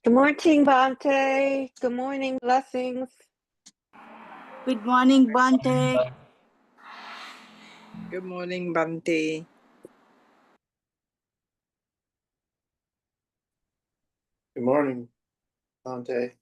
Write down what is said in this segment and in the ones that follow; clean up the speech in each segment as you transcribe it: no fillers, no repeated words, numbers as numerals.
Good morning, Bhante. Good morning, blessings. Good morning, Bhante. Good morning, Bhante. Good morning, Bhante.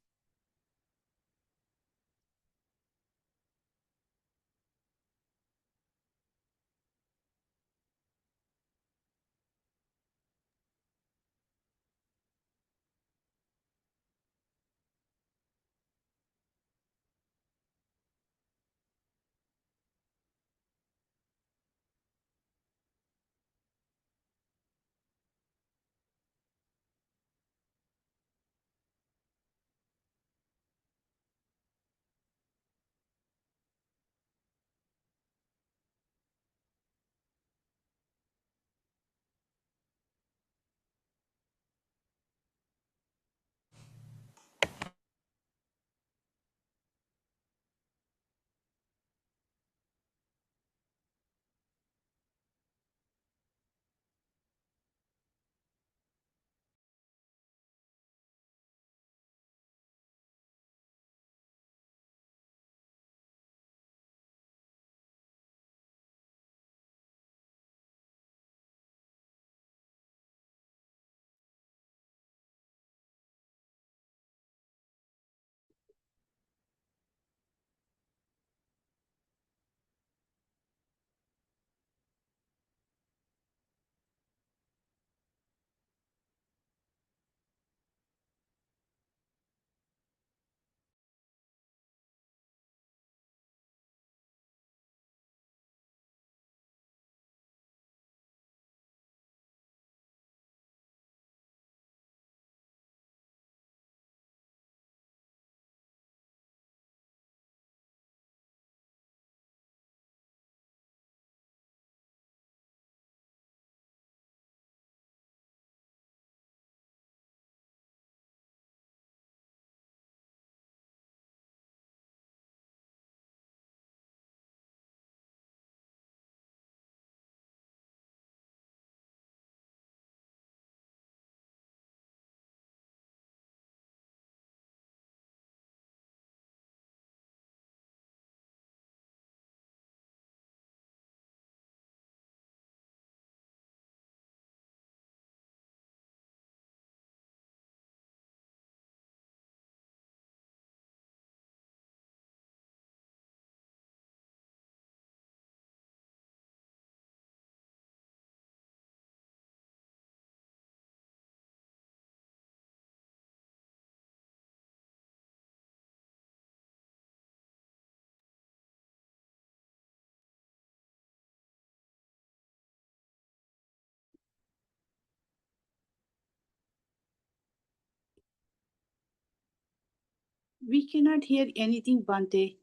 We cannot hear anything, Bhante.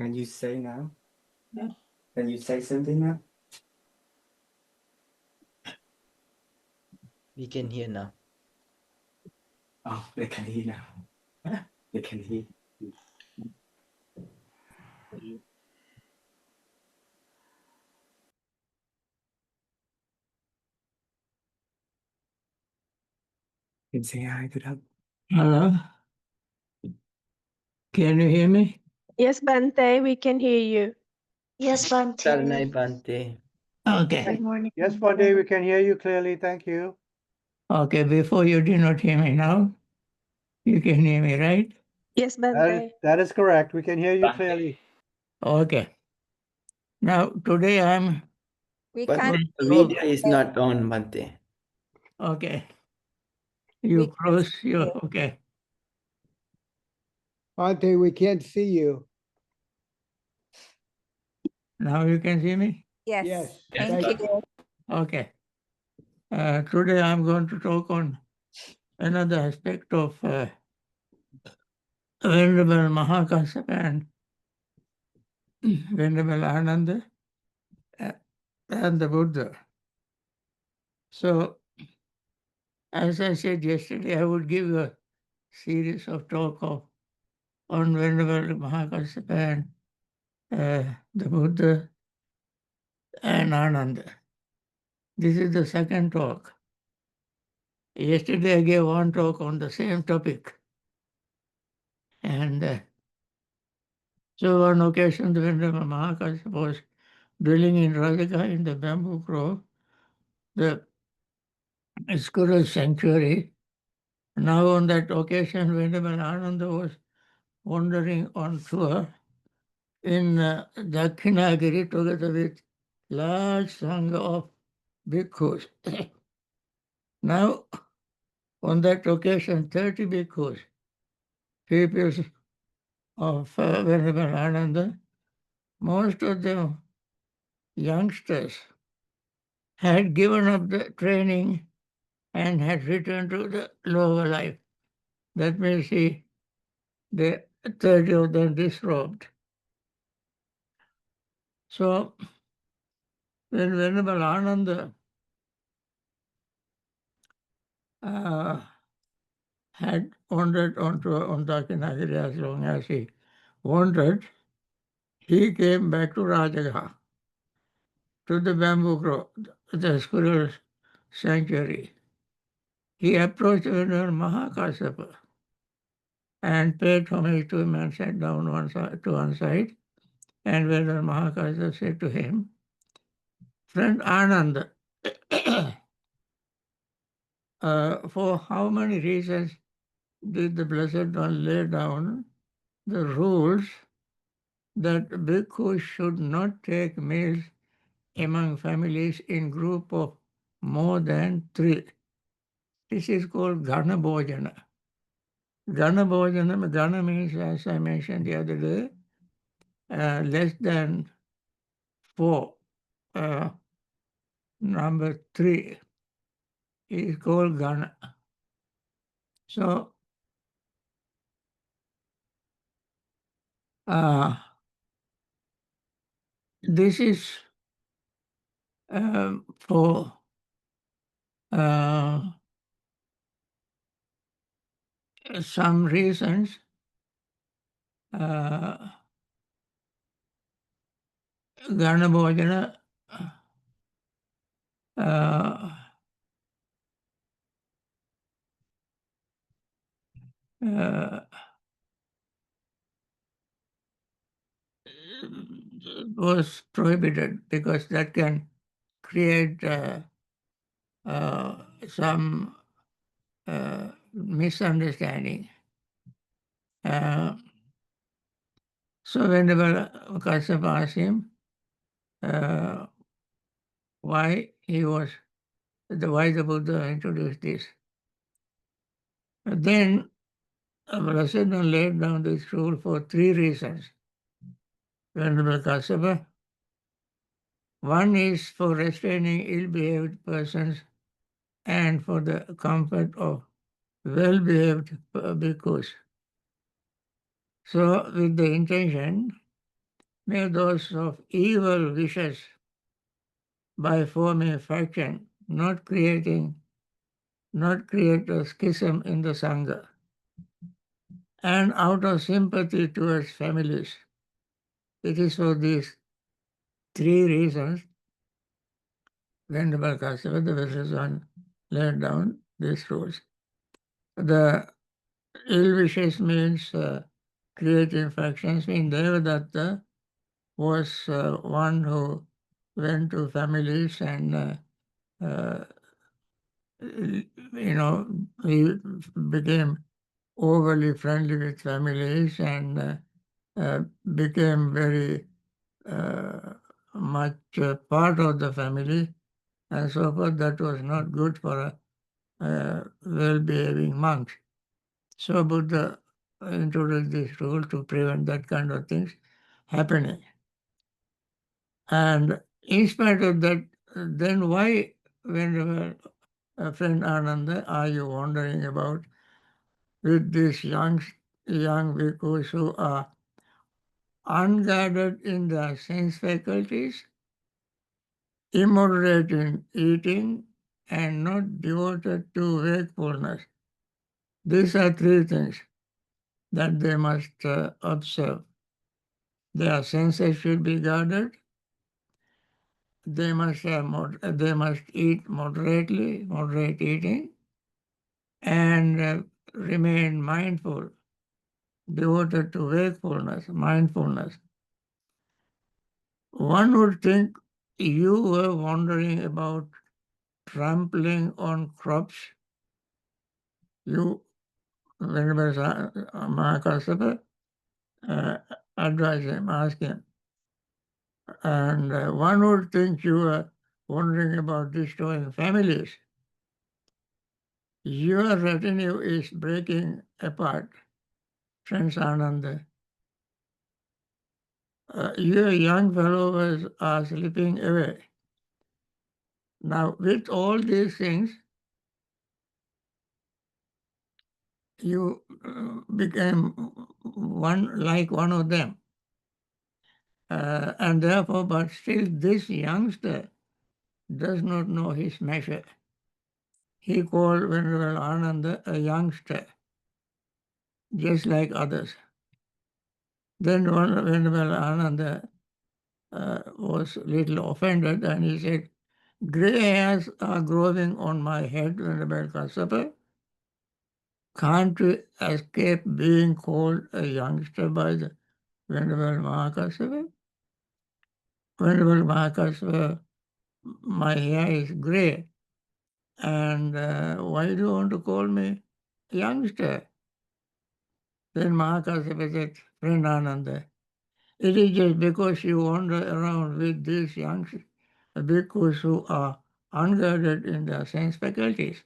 Can you say now? Yeah. Can you say something now? We can hear now. Oh, they can hear now. They can hear. You can say hi to them. Hello? Can you hear me? Yes, Bhante, we can hear you. Yes, Saranai Bhante. Bhante. Okay. Good morning. Yes, Bhante, we can hear you clearly. Thank you. Okay, before you did not hear me now. You can hear me, right? Yes, Bhante. That is correct. We can hear you clearly. Okay. Now, today I'm We But can't. the video is not on, Bhante. okay. We You can't close see your, you. okay. Bhante, we can't see you. Now you can see me? Yes. Yes. Thank you. Okay. Today I'm going to talk on another aspect of Venerable Mahakasyapa and Venerable Ananda and the Buddha. So, as I said yesterday, I would give a series of talk on Venerable Mahakasyapa and the Buddha and Ananda. This is the second talk. Yesterday I gave one talk on the same topic. And so on occasion, the Venerable Mahakasyapa was dwelling in Radhika in the bamboo grove, the squirrel sanctuary. Now on that occasion, Venerable Ananda was wandering on tour in Dakshinagiri together with large sangha of bhikkhus. Now, on that occasion, 30 bhikkhus, pupils of Venerable Ananda, most of them youngsters, had given up the training and had returned to the lower life. That means the 30 of them disrobed. So, when Venerable Ananda had wandered on Dakshinagiri as long as he wandered, he came back to Rajagaha, to the bamboo grove, the squirrel sanctuary. He approached Venerable Mahakasyapa and paid homage to him and sat down to one side. And Venerable Mahakasyapa said to him, "Friend Ananda, for how many reasons did the Blessed One lay down the rules that bhikkhus should not take meals among families in group of more than 3? This is called Ghana Bhojana. Ghana Bhojana, Ghana means, as I mentioned the other day, less than 4. Number 3 is called Ghana. So, this is for some reasons. Ghana Bhojana was prohibited because that can create some misunderstanding. So whenever Kasyapa asked him why the Buddha introduced this, then Blessed One laid down this rule for 3 reasons. Venerable Kasyapa, one is for restraining ill-behaved persons and for the comfort of well-behaved bhikkhus. So, with the intention may those of evil wishes by forming faction not create a schism in the Sangha. And out of sympathy towards families, it is for these three reasons Venerable Kasyapa, the Visheswan, laid down these rules. The ill wishes means creating factions. Means Devadatta was one who went to families and he became overly friendly with families and became very much part of the family and so forth. That was not good for a well-behaving monk. So Buddha introduced this rule to prevent that kind of things happening. And in spite of that, then why, whenever a friend Ananda, are you wondering about with these young bhikkhus who are unguarded in their sense faculties, immoderate in eating, and not devoted to wakefulness? These are three things that they must observe. Their senses should be guarded. They must eat moderately, moderate eating, and remain mindful, devoted to wakefulness, mindfulness. One would think you were wondering about trampling on crops. You, Venerable Mahakassapa, advise him, ask him. And one would think you were wondering about destroying families. Your retinue is breaking apart, friends Ananda. Your young followers are slipping away. Now, with all these things, you became one of them. And therefore, but still this youngster does not know his measure. He called Venerable Ananda a youngster, just like others. Then Venerable Ananda was a little offended and he said, "Grey hairs are growing on my head, Venerable Kassapa. Can't we escape being called a youngster by the Venerable Mahakassapa? Venerable Mahakassapa, my hair is grey, and why do you want to call me youngster?" Then Mahakassapa said, "Friend Ananda, it is just because you wander around with these young bhikkhus who are unguarded in their sense faculties.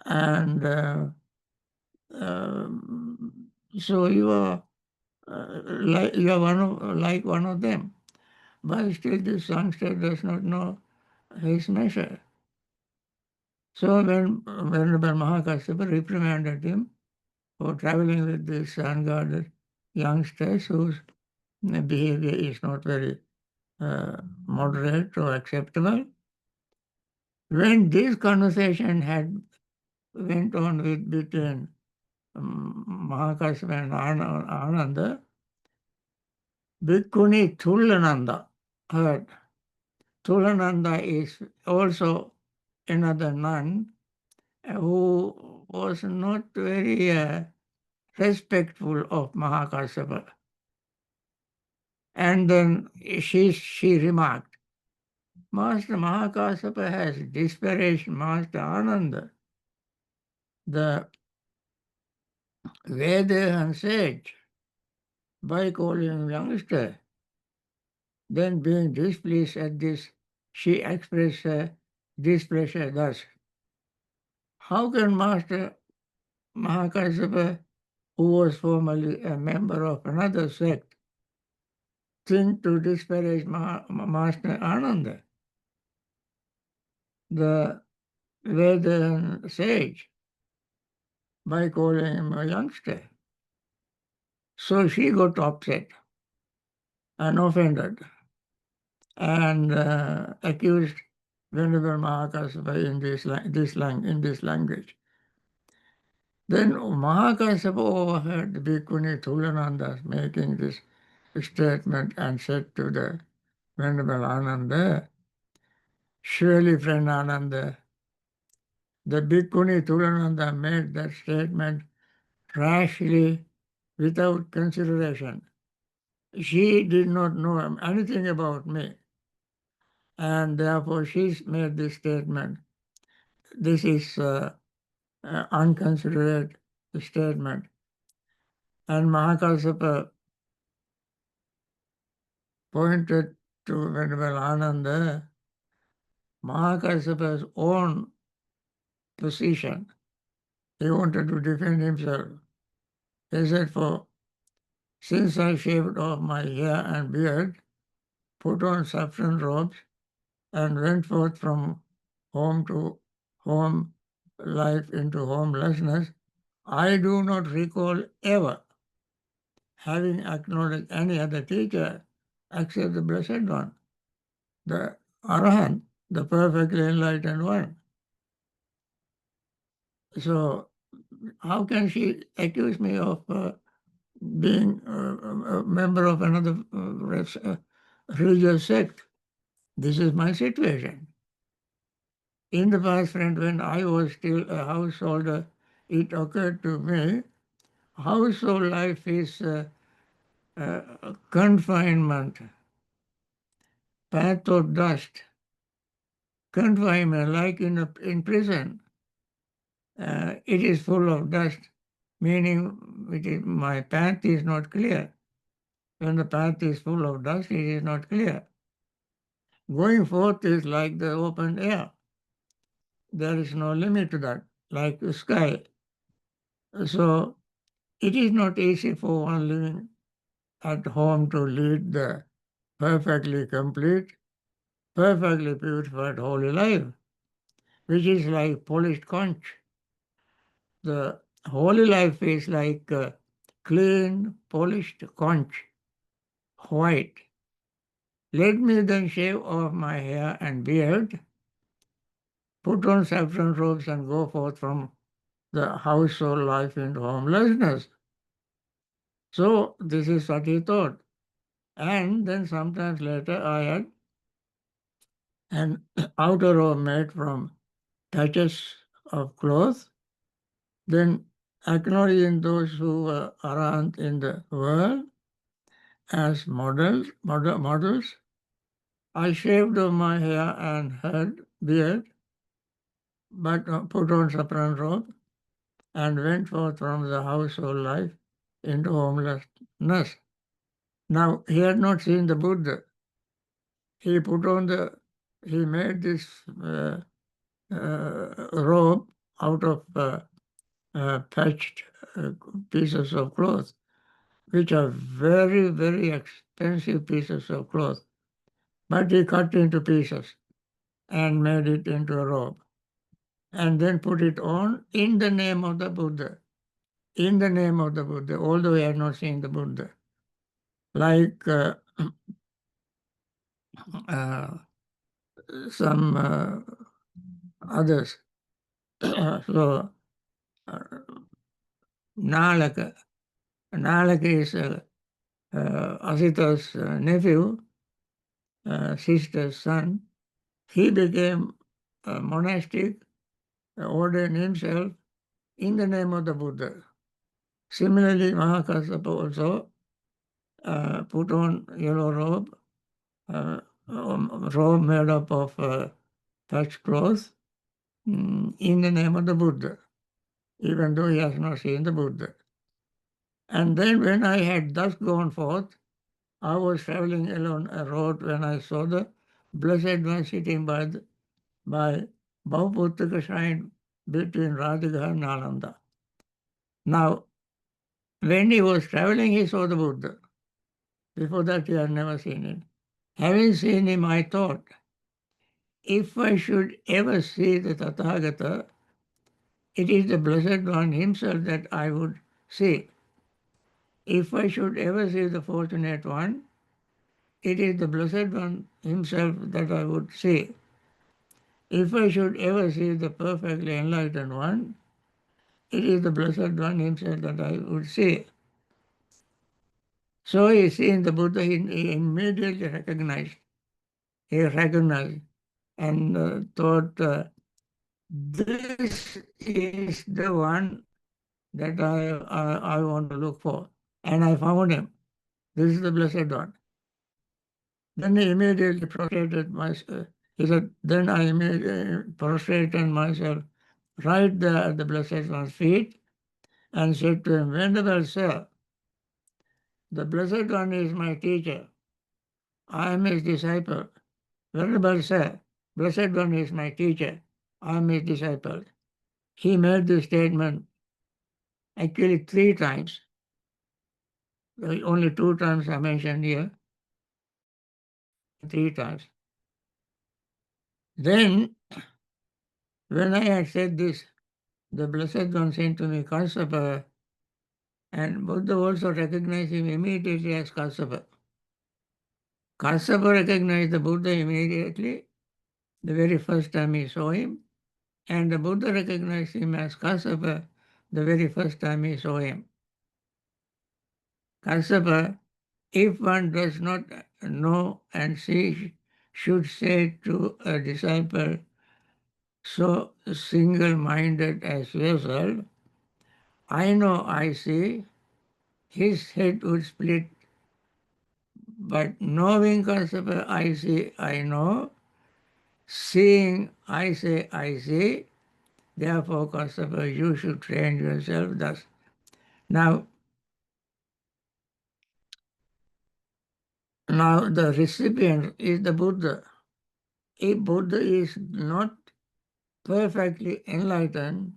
And so you are like one of them. But still this youngster does not know his measure." So when Venerable Mahakassapa reprimanded him for traveling with these unguarded youngsters whose behavior is not very moderate or acceptable. When this conversation had went on between Mahakassapa and Ananda, Bhikkhuni Thulananda heard. Thulananda is also another nun who was not very respectful of Mahakassapa. And then she remarked, "Master Mahakassapa has disparaged Master Ananda, the Vedahan sage, by calling him youngster." Then being displeased at this, she expressed her displeasure thus: "How can Master Mahakassapa, who was formerly a member of another sect, think to disparage Master Ananda, the Vedahan sage, by calling him a youngster?" So she got upset. and offended and accused Venerable Mahakassapa in this language. Then Mahakassapa overheard Bhikkhuni Thulananda making this statement and said to the Venerable Ananda, surely, friend Ananda, the Bhikkhuni Thulananda made that statement rashly without consideration. She did not know anything about me, and therefore she made this statement. This is unconsidered statement. And Mahakassapa pointed to Venerable Ananda, Mahakassapa's own position. He wanted to defend himself. He said, since I shaved off my hair and beard, put on saffron robes, and went forth from home to home life into homelessness, I do not recall ever having acknowledged any other teacher except the Blessed One, the Arahant, the perfectly enlightened one. So how can she accuse me of being a member of another religious sect? This is my situation. In the past, friend, when I was still a householder, it occurred to me, household life is confinement, path of dust, confinement, like in prison. It is full of dust, meaning my path is not clear. When the path is full of dust, it is not clear. Going forth is like the open air. There is no limit to that, like the sky. So it is not easy for one living at home to lead the perfectly complete, perfectly purified holy life, which is like polished conch. The holy life is like clean, polished conch, white. Let me then shave off my hair and beard, put on saffron robes, and go forth from the household life into homelessness. So this is what he thought. And then sometimes later I had an outer robe made from patches of cloth, then acknowledging those who were around in the world as models, I shaved off my hair and beard, but put on saffron robe and went forth from the household life into homelessness. Now, he had not seen the Buddha. He made this robe out of patched pieces of cloth, which are very, very expensive pieces of cloth. But he cut into pieces and made it into a robe, and then put it on in the name of the Buddha. In the name of the Buddha, although he had not seen the Buddha. Like some others. So, Nalaka. Nalaka is Asita's nephew, sister's son. He became a monastic, ordained himself in the name of the Buddha. Similarly, Mahakassapa also put on yellow robe, robe made up of thatched cloth, in the name of the Buddha, even though he has not seen the Buddha. And then when I had thus gone forth, I was traveling along a road when I saw the Blessed One sitting by Bhavaputaka shrine between Radhika and Nalanda. Now, when he was traveling, he saw the Buddha. Before that, he had never seen him. Having seen him, I thought, if I should ever see the Tathagata, it is the Blessed One himself that I would see. If I should ever see the Fortunate One, it is the Blessed One himself that I would see. If I should ever see the perfectly enlightened one, it is the Blessed One himself that I would see. So he seeing the Buddha, he immediately recognized. He recognized and thought, this is the one that I want to look for. And I found him. This is the Blessed One. Then he immediately prostrated myself. He said, then I immediately prostrated myself right there at the Blessed One's feet and said to him, Venerable Sir, the Blessed One is my teacher. I am his disciple. Venerable Sir, Blessed One is my teacher. I am his disciple. He made this statement actually 3 times. Only 2 times are mentioned here. 3 times. Then, when I had said this, the Blessed One said to me, Kassapa, and Buddha also recognized him immediately as Kassapa. Kassapa recognized the Buddha immediately, the very first time he saw him, and the Buddha recognized him as Kassapa the very first time he saw him. Kassapa, if one does not know and see, should say to a disciple so single-minded as yourself, I know I see, his head would split. But knowing Kassapa, I see, I know, seeing, I say, I see, therefore, Kassapa, you should train yourself thus. Now the recipient is the Buddha. If Buddha is not perfectly enlightened,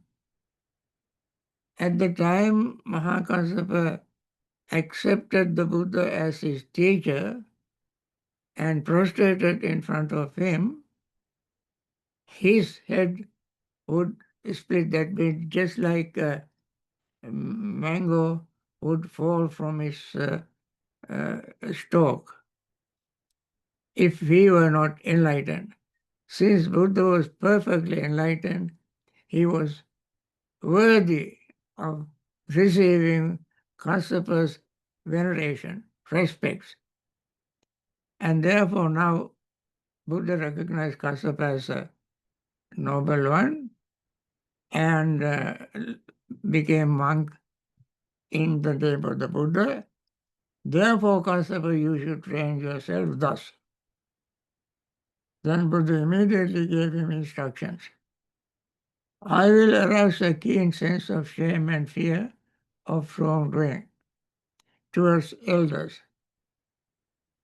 at the time Mahakassapa accepted the Buddha as his teacher and prostrated in front of him, his head would split. That means just like a mango would fall from its stalk if he were not enlightened. Since Buddha was perfectly enlightened, he was worthy of receiving Kassapa's veneration, respects. And therefore now Buddha recognized Kassapa as a noble one and became monk in the name of the Buddha. Therefore, Kassapa, you should train yourself thus. Then Buddha immediately gave him instructions. I will arouse a keen sense of shame and fear of wrongdoing towards elders,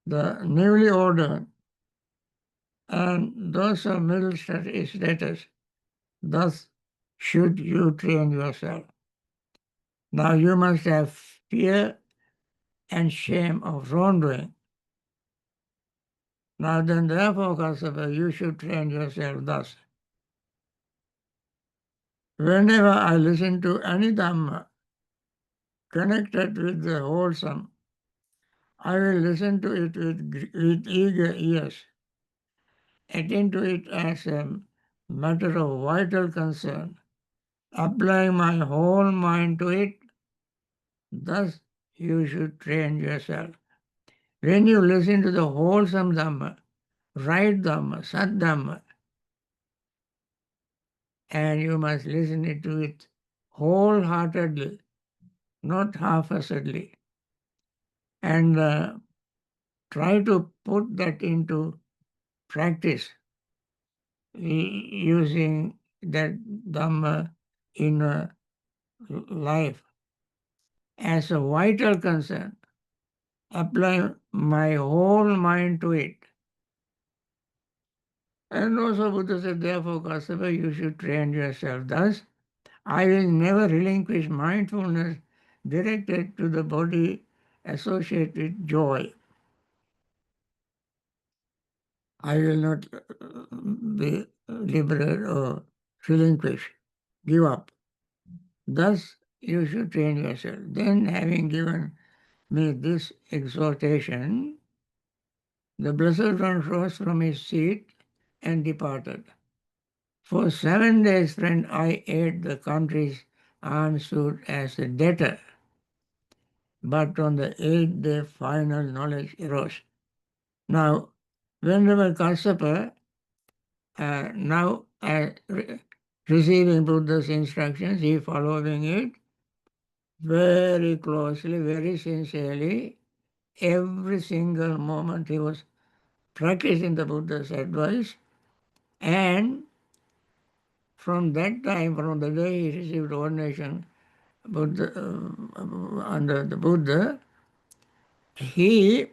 the newly ordered, and those of middle status. Thus should you train yourself. Now you must have fear and shame of wrongdoing. Now then, therefore, Kassapa, you should train yourself thus. Whenever I listen to any Dhamma connected with the wholesome, I will listen to it with eager ears, attend to it as a matter of vital concern, applying my whole mind to it. Thus you should train yourself. When you listen to the wholesome Dhamma, right Dhamma, Sat Dhamma, and you must listen to it wholeheartedly, not half-assedly, and try to put that into practice using that Dhamma in life as a vital concern. Apply my whole mind to it. And also Buddha said, therefore, Kassapa, you should train yourself thus. I will never relinquish mindfulness directed to the body associated with joy. I will not be liberated or relinquish, give up. Thus you should train yourself. Then having given me this exhortation, The Blessed One rose from his seat and departed. For 7 days, friend, I ate the country's alms food as a debtor. But on the 8th day, final knowledge arose. Now, Venerable Kassapa, now receiving Buddha's instructions, he following it very closely, very sincerely. Every single moment he was practicing the Buddha's advice, and from that time, from the day he received ordination under the Buddha, he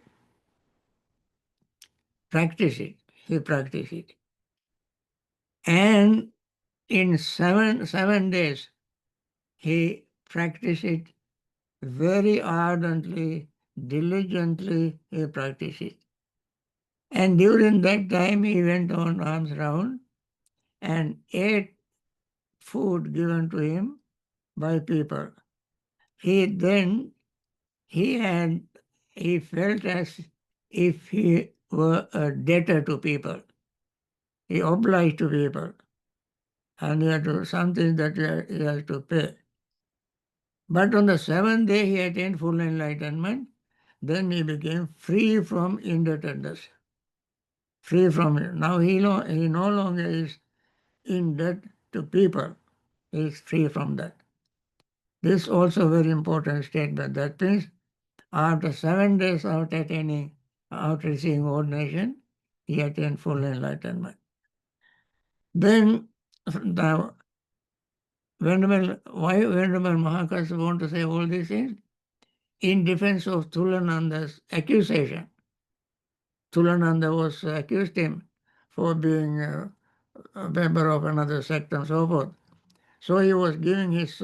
practiced it. He practiced it. And in seven days, he practiced it very ardently, diligently, he practiced it. And during that time, he went on alms round and ate food given to him by people. He felt as if he were a debtor to people. He obliged to people. And he had to something that he has to pay. But on the 7th day, he attained full enlightenment. Then he became free from indebtedness. Free from it. Now he no longer is in debt to people. He is free from that. This is also a very important statement. That means after 7 days after receiving ordination, he attained full enlightenment. Then why Venerable Mahakassapa want to say all these things? In defense of Thulananda's accusation. Thulananda was accused him for being a member of another sect and so forth. So he was giving his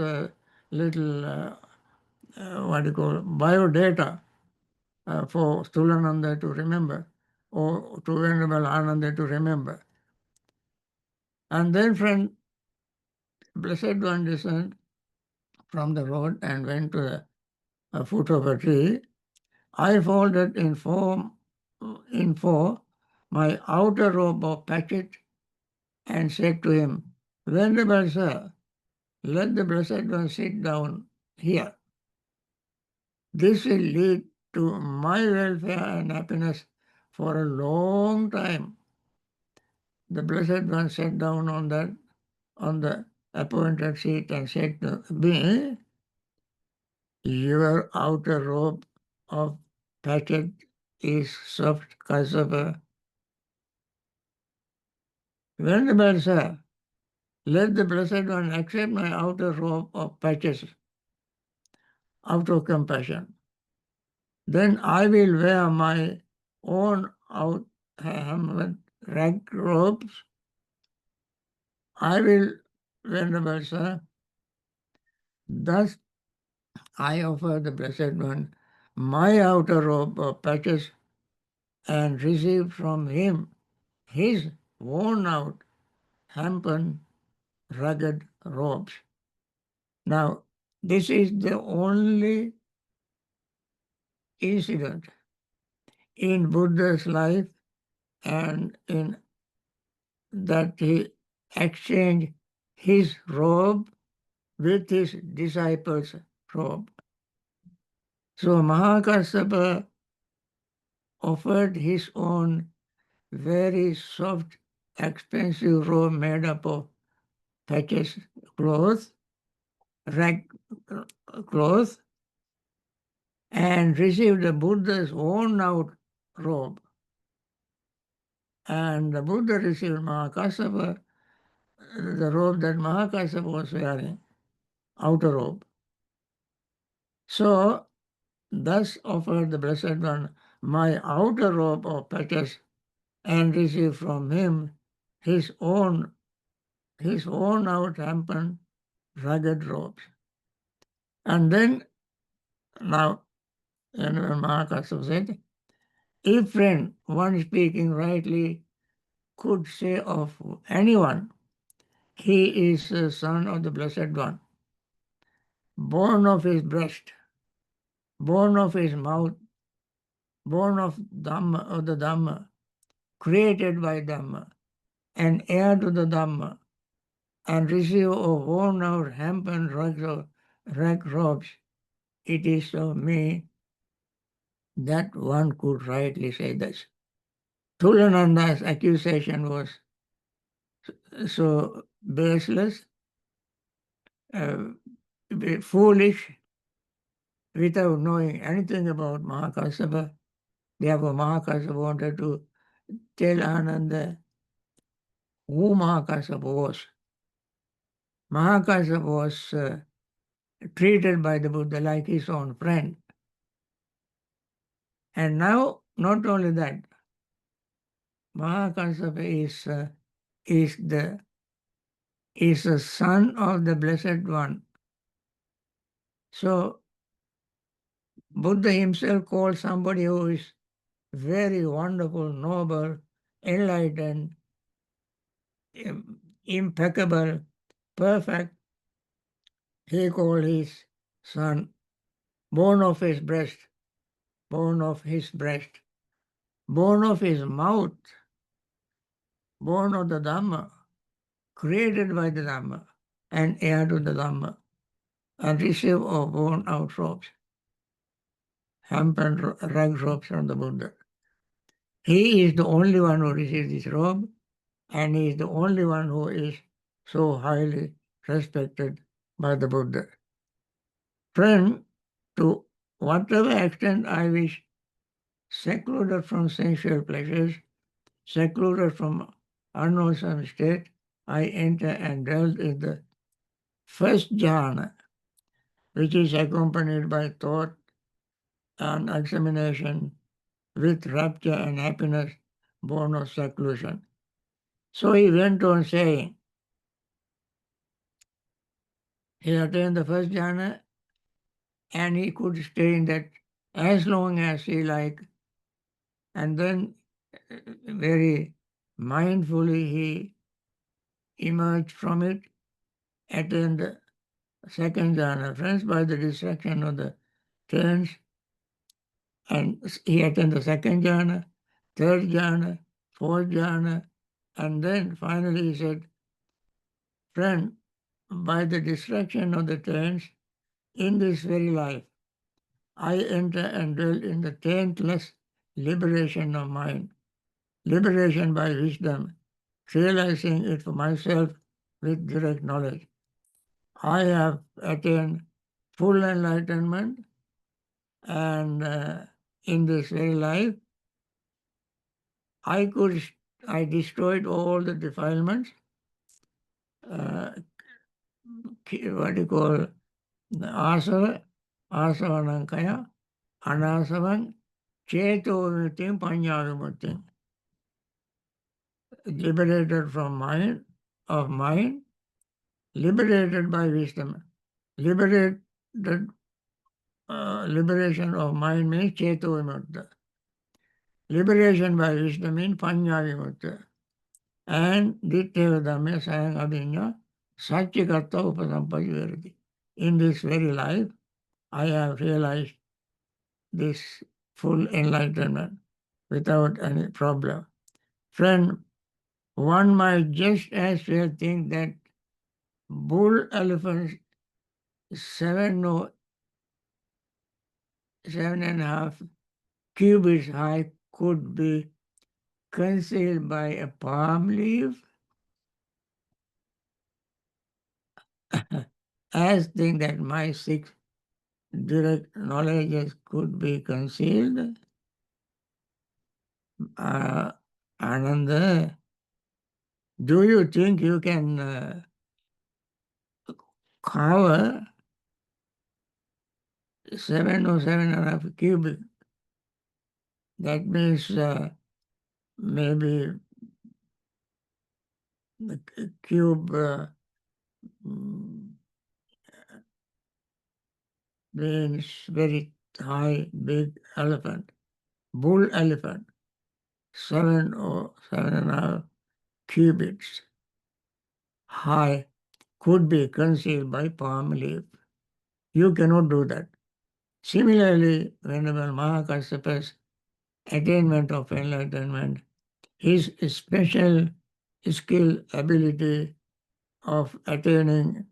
little, biodata for Thulananda to remember, or to Venerable Ananda to remember. And then friend, Blessed One descended from the road and went to the foot of a tree. I folded in four my outer robe of packet and said to him, Venerable Sir, let the Blessed One sit down here. This will lead to my welfare and happiness for a long time. The Blessed One sat down on the appointed seat and said to me, your outer robe of packet is soft, Kassapa. Venerable Sir, let the Blessed One accept my outer robe of patches out of compassion. Then I will wear my own rag robes. I will, Venerable Sir, thus I offer the Blessed One my outer robe of patches and receive from him his worn out, hampered, rugged robes. Now, this is the only incident in Buddha's life and in that he exchanged his robe with his disciples' robe. So Mahakassapa offered his own very soft, expensive robe made up of patches cloth, rag cloth, and received the Buddha's worn out robe. And the Buddha received Mahakassapa, the robe that Mahakassapa was wearing, outer robe. So, thus offered the Blessed One my outer robe of patches and received from him his own out hampered, rugged robes. And then, now, Mahakassapa said, if friend, one speaking rightly, could say of anyone, he is the son of the Blessed One, born of his breast, born of his mouth, born of Dhamma, or the Dhamma, created by Dhamma, and heir to the Dhamma, and receive or worn out hempen rag robes, it is of me that one could rightly say this. Tulananda's accusation was so baseless, foolish, without knowing anything about Mahakassapa. Therefore, Mahakassapa wanted to tell Ananda who Mahakassapa was. Mahakassapa was treated by the Buddha like his own friend. And now, not only that, Mahakassapa is the son of the Blessed One. So, Buddha himself called somebody who is very wonderful, noble, enlightened, impeccable, perfect. He called his son, born of his breast, born of his breast, born of his mouth, born of the Dhamma, created by the Dhamma, and heir to the Dhamma, and receive or worn out robes, hempen rag robes from the Buddha. He is the only one who receives this robe, and he is the only one who is so highly respected by the Buddha. Friend, to whatever extent I wish, secluded from sensual pleasures, secluded from unwholesome state, I enter and dwell in the first jhana, which is accompanied by thought and examination with rapture and happiness born of seclusion. So he went on saying, he attained the first jhana and he could stay in that as long as he liked, and then very mindfully he emerged from it, attained the second jhana. Friends, by the distraction of the turns, and he attained the second jhana, third jhana, fourth jhana, and then finally he said, friend, by the distraction of the turns, in this very life, I enter and dwell in the taintless liberation of mind, liberation by wisdom, realizing it for myself with direct knowledge. I have attained full enlightenment, and in this very life, I destroyed all the defilements, what do you call, the asava, asavanankaya, anasavan, cheto vimutim, liberated from mind, of mind, liberated by wisdom. Liberation of mind means cheto vimutta. Liberation by wisdom means panya vimutta. And ditteva dhamme sayang abhinya satchikatta upasampajivarati. In this very life, I have realized this full enlightenment without any problem. Friend, one might just as well think that bull elephants 7.5 cubits high could be concealed by a palm leaf, as think that my 6 direct knowledges could be concealed. Ananda, do you think you can cover 7 or 7.5 cubic? That means maybe the cube means very high, big elephant, bull elephant, 7 or 7.5 cubits high, could be concealed by palm leaf. You cannot do that. Similarly, whenever Mahakassapa's attainment of enlightenment, his special skill, ability of attaining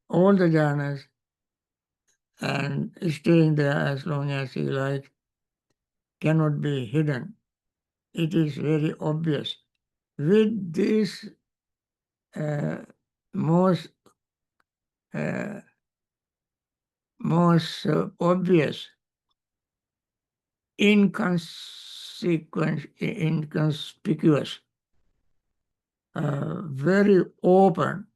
all the jhanas and staying there as long as he likes cannot be hidden. It is very obvious. With this most obvious, inconspicuous, very open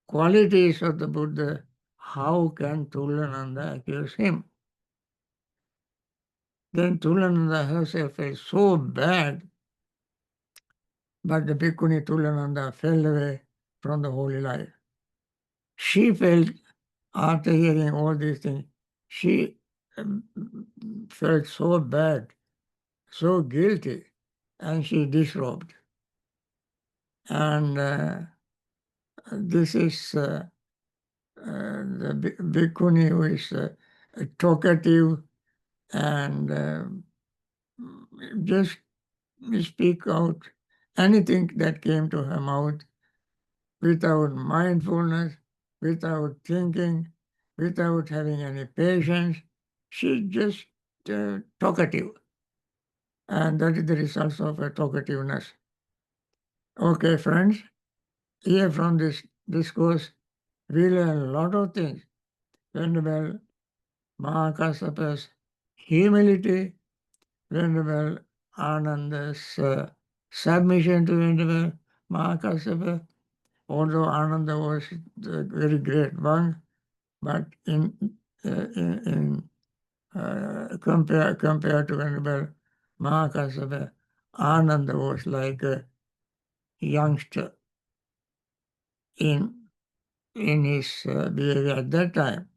qualities of the Buddha, how can Tulananda accuse him? Then Tulananda herself felt so bad, but the Bhikkhuni Tulananda fell away from the holy life. She felt, after hearing all these things, she felt so bad, so guilty, and she disrobed. And this is the bhikkhuni who is talkative and just speak out anything that came to her mouth without mindfulness, without thinking, without having any patience. She's just talkative. And that is the result of her talkativeness. Okay, friends, here from this discourse, we learn a lot of things. Venerable Mahakassapa's humility, Venerable Ananda's submission to Venerable Mahakassapa, although Ananda was a very great one, but compared to Venerable Mahakassapa, Ananda was like a youngster in his behavior at that time.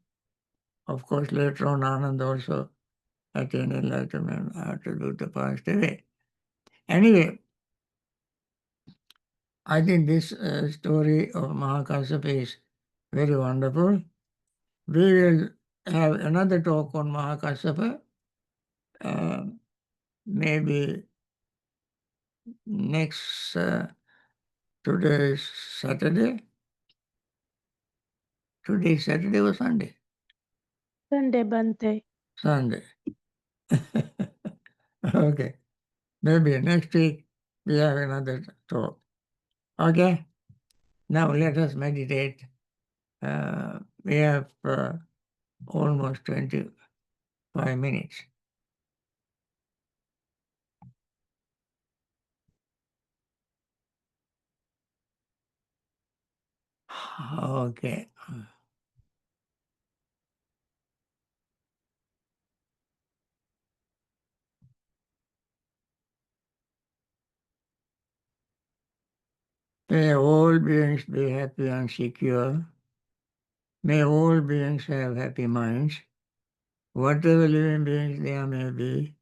Of course, later on, Ananda also attained enlightenment after Buddha passed away. Anyway, I think this story of Mahakassapa is very wonderful. We will have another talk on Mahakassapa, maybe next, today is Saturday. Today is Saturday or Sunday? Sunday, Bhante. Sunday. Okay. Maybe next week we have another talk. Okay. Now let us meditate. We have almost 25 minutes. Okay. May all beings be happy and secure. May all beings have happy minds. Whatever living beings there may be,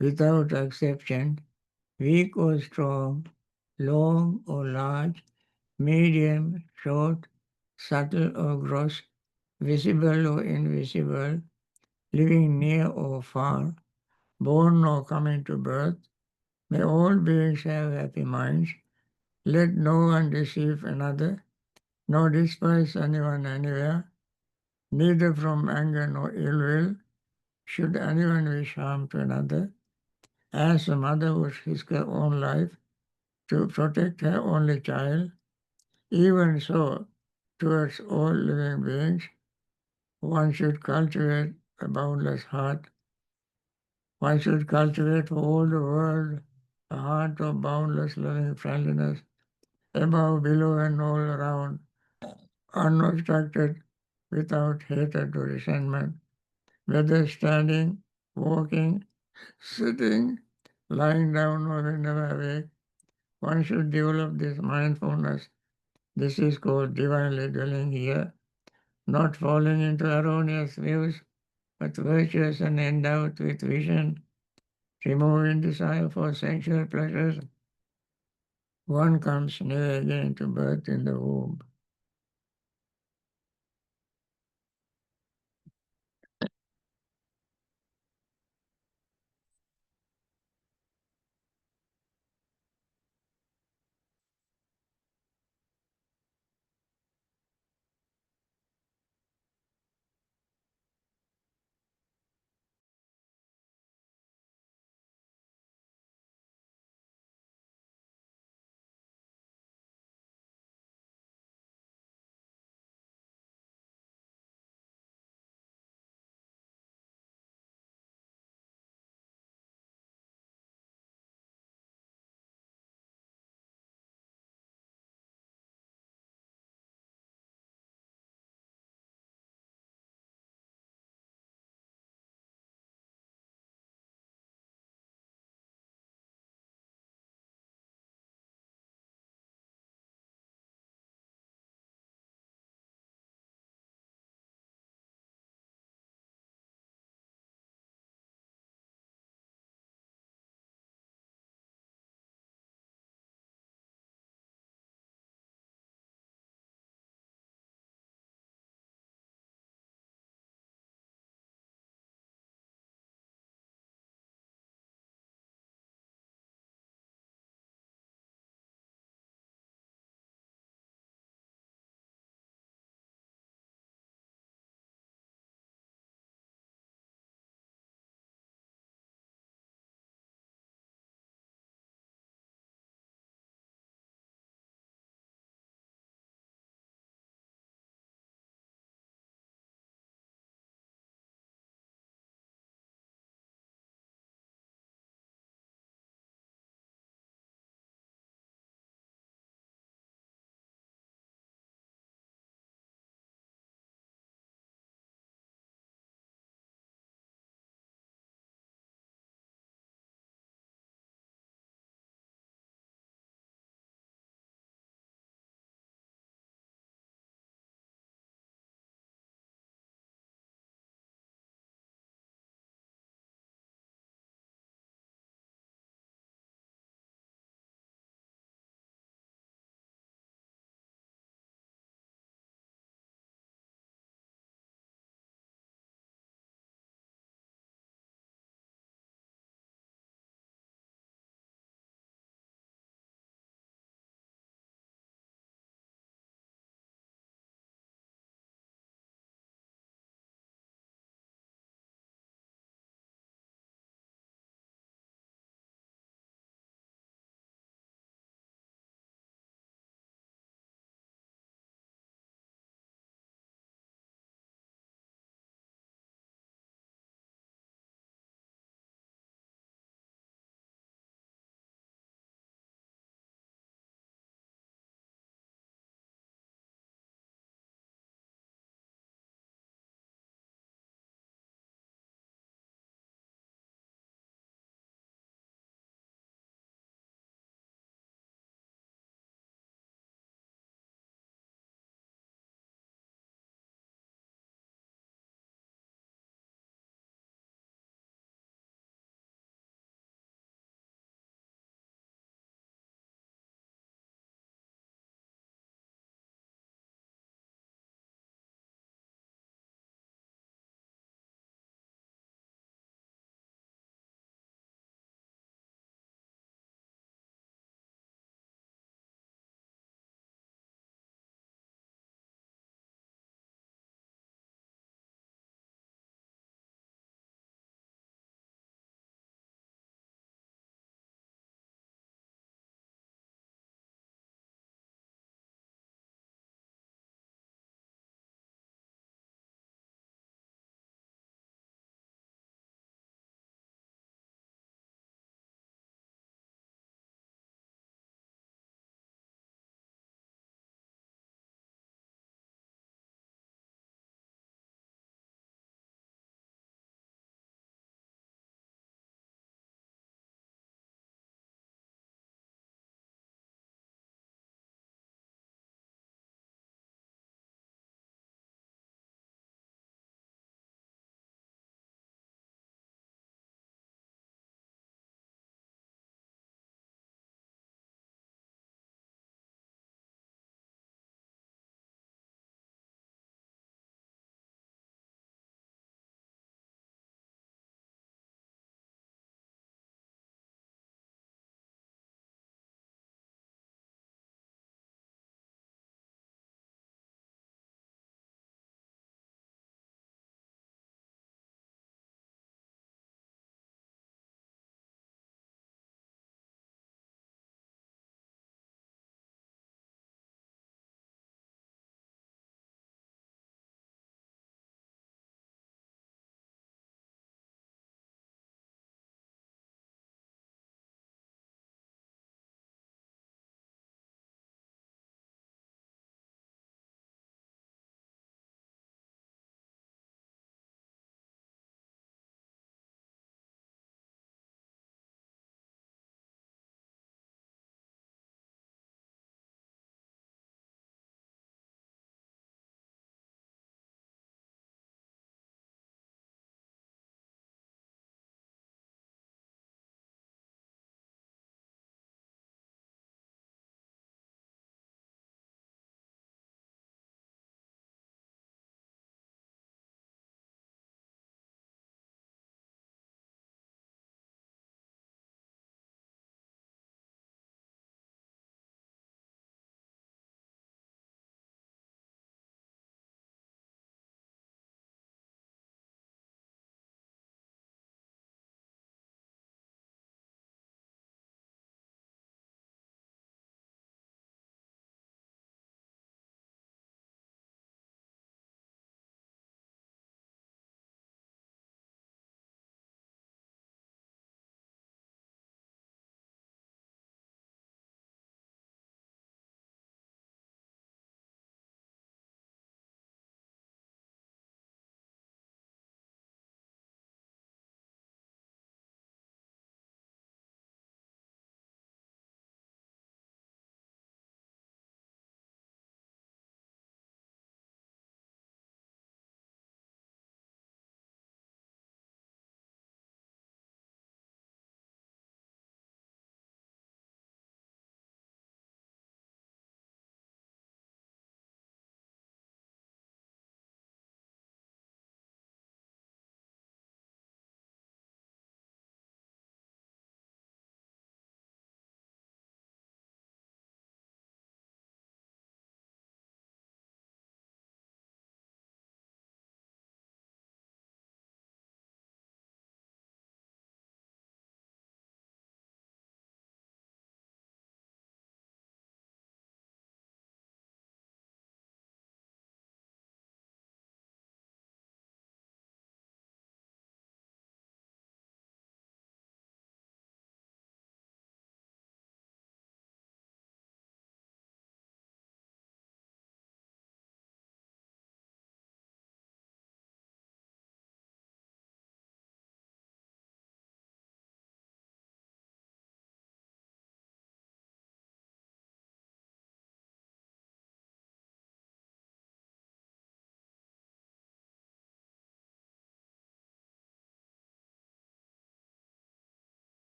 without exception, weak or strong, long or large, medium, short, subtle or gross, visible or invisible, living near or far, born or coming to birth, may all beings have happy minds. Let no one deceive another, nor despise anyone anywhere, neither from anger nor ill will should anyone wish harm to another, as a mother would risk her own life to protect her only child. Even so, towards all living beings, one should cultivate a boundless heart. One should cultivate for all the world a heart of boundless loving friendliness, above, below, and all around, unobstructed, without hatred or resentment, whether standing, walking, sitting, lying down, or whenever awake. One should develop this mindfulness. This is called divinely dwelling here, not falling into erroneous views, but virtuous and endowed with vision, removing desire for sensual pleasures. One comes never again to birth in the womb.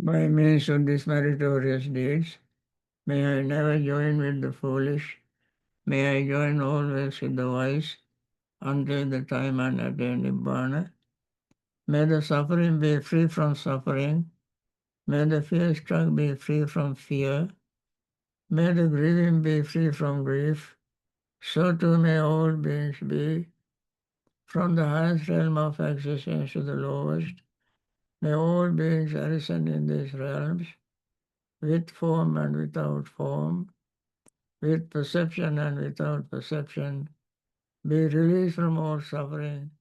by means of these meritorious deeds. May I never join with the foolish. May I join always with the wise until the time and attain Bhavana. May the suffering be free from suffering. May the fear-struck be free from fear. May the grieving be free from grief. So too may all beings be, from the highest realm of existence to the lowest. May all beings arisen in these realms, with form and without form, with perception and without perception, be released from all suffering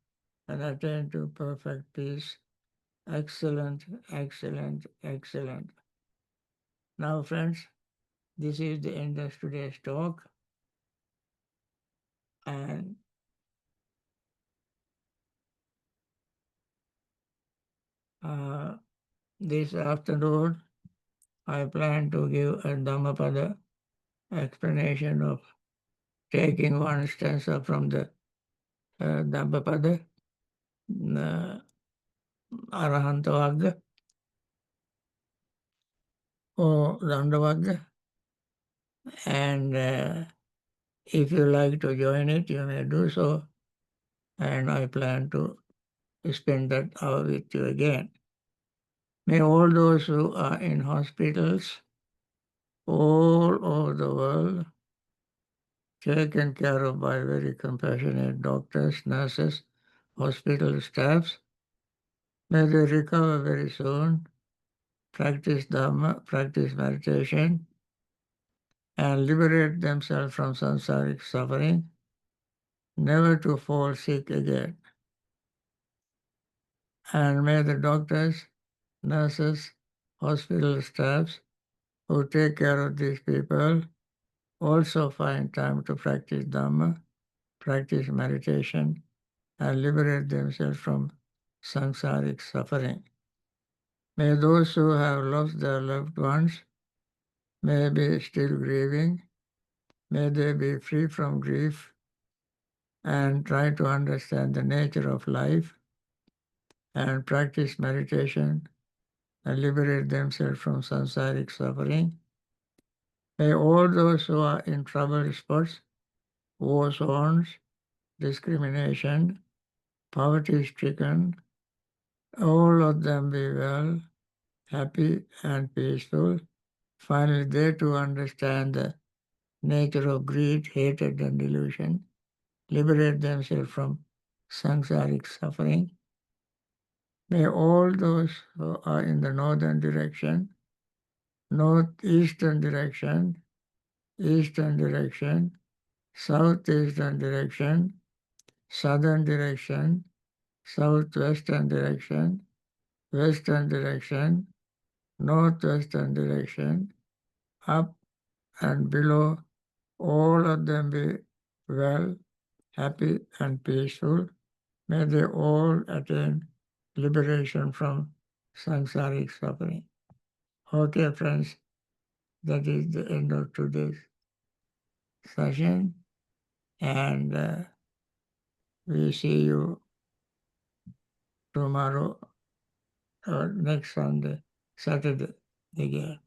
and attain to perfect peace. Excellent, excellent, excellent. Now, friends, this is the end of today's talk. And this afternoon, I plan to give a Dhammapada explanation of taking one stanza from the Dhammapada, Arahanta Vagga, or Dandavagga. And if you like to join it, you may do so. And I plan to spend that hour with you again. May all those who are in hospitals all over the world, taken care of by very compassionate doctors, nurses, hospital staffs, may they recover very soon, practice Dhamma, practice meditation, and liberate themselves from samsaric suffering, never to fall sick again. And may the doctors, nurses, hospital staffs who take care of these people also find time to practice Dhamma, practice meditation, and liberate themselves from samsaric suffering. May those who have lost their loved ones, may be still grieving, may they be free from grief and try to understand the nature of life and practice meditation and liberate themselves from samsaric suffering. May all those who are in trouble spots, war zones, discrimination, poverty-stricken, all of them be well, happy and peaceful. Finally, they too understand the nature of greed, hatred, and delusion, liberate themselves from samsaric suffering. May all those who are in the northern direction, northeastern direction, eastern direction, southeastern direction, southern direction, southwestern direction, western direction, northwestern direction, up and below, all of them be well, happy and peaceful. May they all attain liberation from samsaric suffering. Okay, friends, that is the end of today's session, and we see you tomorrow or next Sunday, Saturday again.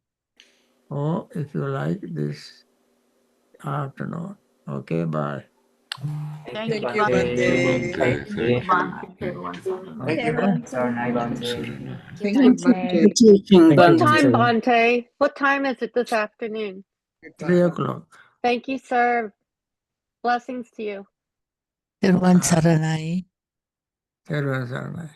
Or if you like, this afternoon. Okay, bye. Thank you, Thank you, Bhante. Bhante. Thank you, Bhante. Okay. Saranai Bhante. Thank you, Bhante. Teaching What you, time, Bhante. Bhante? What time is it this afternoon? 3 o'clock. Thank you, sir. Blessings to you. Everyone Saranai. Everyone's all right.